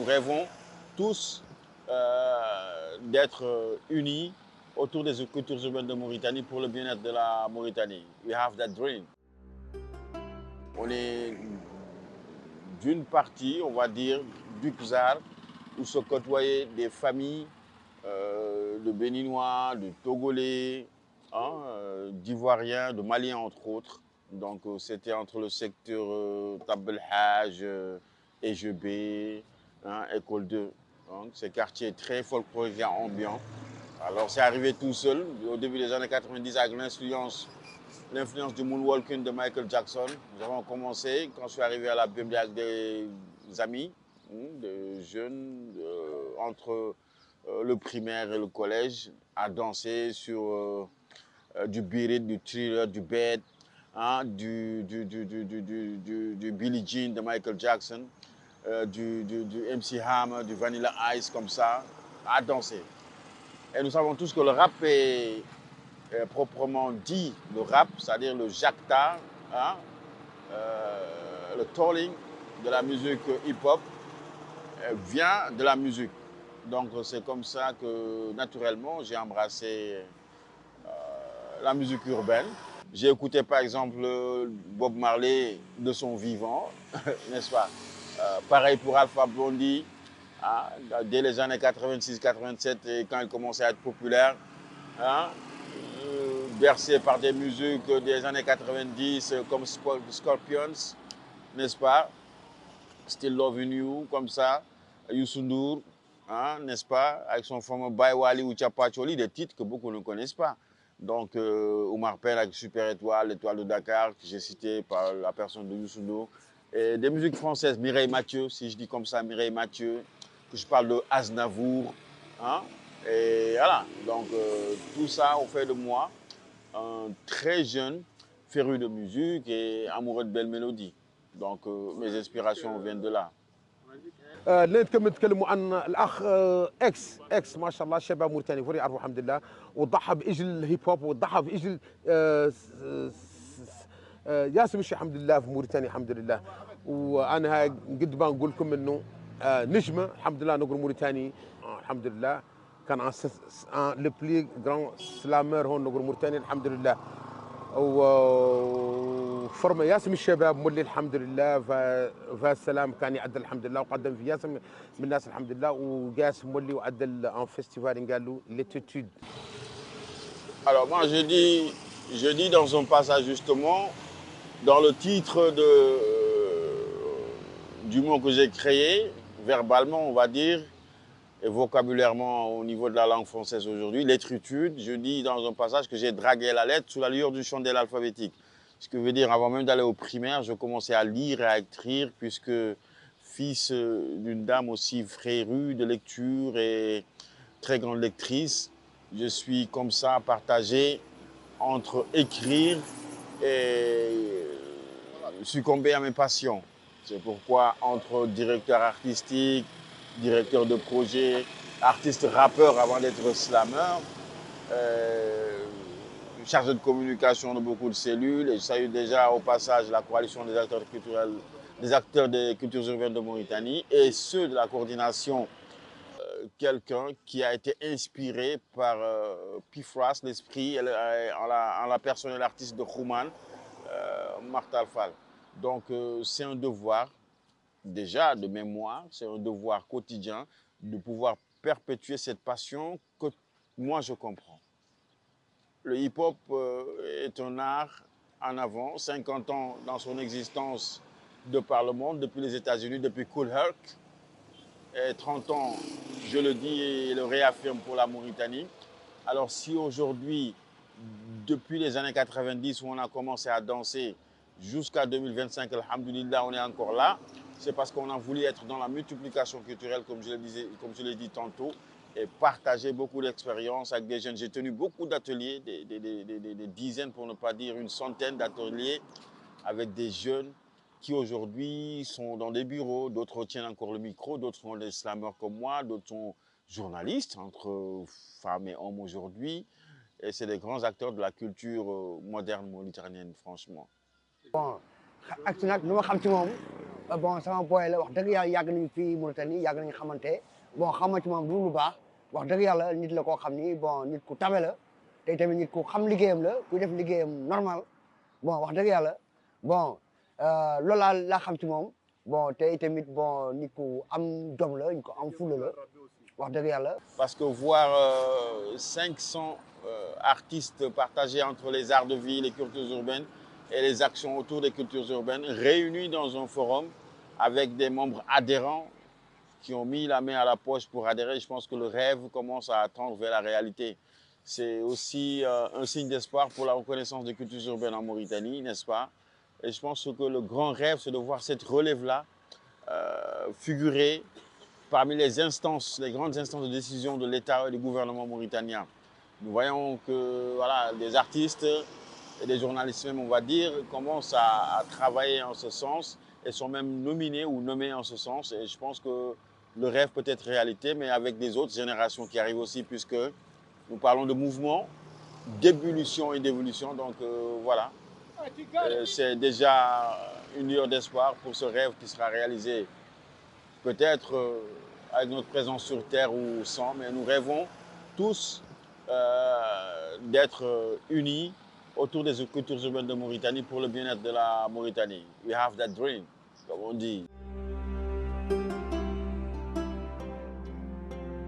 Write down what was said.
nous rêvons tous d'être unis autour des cultures urbaines de Mauritanie pour le bien-être de la Mauritanie. We have that dream. On est d'une partie, on va dire, du Xar, où se côtoyaient des familles de Béninois, de Togolais, hein, d'Ivoiriens, de Maliens entre autres. Donc c'était entre le secteur Tab el Hajj, EGB, hein, École 2. Donc ces quartiers très folkloriques ambiants. Alors c'est arrivé tout seul au début des années 90 avec l'influence du moonwalking de Michael Jackson. Nous avons commencé, quand je suis arrivé à la BMD avec des amis, de jeunes, entre le primaire et le collège, à danser sur du beat it, du thriller, du bed, hein, du Billie Jean de Michael Jackson, du MC Hammer, du Vanilla Ice, comme ça, à danser. Et nous savons tous que le rap est proprement dit, le rap, c'est-à-dire le jacta, hein, le tolling de la musique hip-hop vient de la musique. Donc c'est comme ça que naturellement j'ai embrassé la musique urbaine. J'ai écouté par exemple Bob Marley de son vivant, n'est-ce pas? Pareil pour Alpha Blondy, hein, dès les années 86-87, quand il commençait à être populaire, hein, bercé par des musiques des années 90 comme Scorpions, n'est-ce pas? Still Loving You, comme ça, Youssou N'Dour, hein, n'est-ce pas? Avec son fameux Baywali ou Chapacholi, des titres que beaucoup ne connaissent pas. Donc, Omar Pène avec Super Étoile, l'Étoile de Dakar, que j'ai cité par la personne de Youssou N'Dour. Et des musiques françaises, Mireille Mathieu, si je dis comme ça, Mireille Mathieu, que je parle de Aznavour, hein? Et voilà, donc tout ça ont fait de moi un très jeune féru de musique et amoureux de belles mélodies. Donc mes inspirations viennent de là. اللي كما نتكلموا عن الاخ اكس ما شاء الله شباب موريتاني فوري يعرفوا الحمد لله وضحى باجل الهيب هوب وضحى باجل ياسم الشيء الحمد لله في موريتانيا الحمد لله. وانا قد ما نقول لكم انه نجمه الحمد لله نقول موريتاني الحمد لله كان لو بلي جران سلامر هون نقول موريتانيا الحمد لله. وفرما ياسم الشباب مولي الحمد لله فالسلام كان يعدل الحمد لله وقدم في ياسم من الناس الحمد لله وقاس مولي وعدل ان فيستيفال قالوا ليتيتود. Alors moi je dis dans un passage justement, dans le titre du mot que j'ai créé, verbalement on va dire, et vocabulairement au niveau de la langue française aujourd'hui, l'étritude, je dis dans un passage que j'ai dragué la lettre sous la lueur du chandelle alphabétique. Ce que veut dire, avant même d'aller au primaire, je commençais à lire et à écrire, puisque fils d'une dame aussi frérue de lecture et très grande lectrice, je suis comme ça partagé entre écrire et succomber à mes passions. C'est pourquoi entre directeur artistique, directeur de projet, artiste rappeur avant d'être slammer, chargé de communication de beaucoup de cellules. Et je salue déjà au passage la coalition des acteurs culturels, des acteurs des cultures urbaines de Mauritanie et ceux de la coordination, quelqu'un qui a été inspiré par Pifras, l'esprit, en la personne et l'artiste de Khouman, Martal Fall. Donc c'est un devoir déjà de mémoire, c'est un devoir quotidien de pouvoir perpétuer cette passion que moi je comprends. Le hip-hop est un art en avant, 50 ans dans son existence de par le monde, depuis les États-Unis, depuis Kool Herc, et 30 ans, je le dis et le réaffirme pour la Mauritanie. Alors si aujourd'hui, depuis les années 90 où on a commencé à danser jusqu'à 2025, alhamdoulilah, on est encore là, c'est parce qu'on a voulu être dans la multiplication culturelle, comme je l'ai dit tantôt, et partager beaucoup d'expériences avec des jeunes. J'ai tenu beaucoup d'ateliers, des dizaines, pour ne pas dire une centaine d'ateliers avec des jeunes qui aujourd'hui sont dans des bureaux, d'autres tiennent encore le micro, d'autres sont des slammeurs comme moi, d'autres sont journalistes, entre femmes et hommes aujourd'hui. Et c'est des grands acteurs de la culture moderne mauritanienne, franchement. ak si nag lu ma xam ci moom bon sama boy la wax dëgg yàlla yàgg nañu fii Mauritanie yàgg nañu xamante bon xama ci moom lu baax wax dëgg yàlla nit la koo xam ni bon nit ku tabe la te tamit nit ku xam liggéeyam la ku def liggéeyam normal bon wax dëgg yàlla bon loolu laa xam ci moom bon te tamit bon nit ku am jom la nit ku am fulla la wax dëgg yàlla. Parce que voir 500 artistes partagés entre les arts de vie, les cultures urbaines et les actions autour des cultures urbaines, réunis dans un forum avec des membres adhérents qui ont mis la main à la poche pour adhérer, je pense que le rêve commence à tendre vers la réalité. C'est aussi un signe d'espoir pour la reconnaissance des cultures urbaines en Mauritanie, n'est-ce pas? Et je pense que le grand rêve, c'est de voir cette relève-là figurer parmi les instances, les grandes instances de décision de l'État et du gouvernement mauritanien. Nous voyons que voilà, des artistes et des journalistes même, on va dire, commencent à travailler en ce sens et sont même nominés ou nommés en ce sens. Et je pense que le rêve peut être réalité, mais avec des autres générations qui arrivent aussi, puisque nous parlons de mouvement, d'ébullition et d'évolution. Donc voilà, c'est déjà une lueur d'espoir pour ce rêve qui sera réalisé peut-être avec notre présence sur Terre ou sans, mais nous rêvons tous d'être unis autour des cultures urbaines de Mauritanie pour le bien-être de la Mauritanie. We have that dream, comme on dit.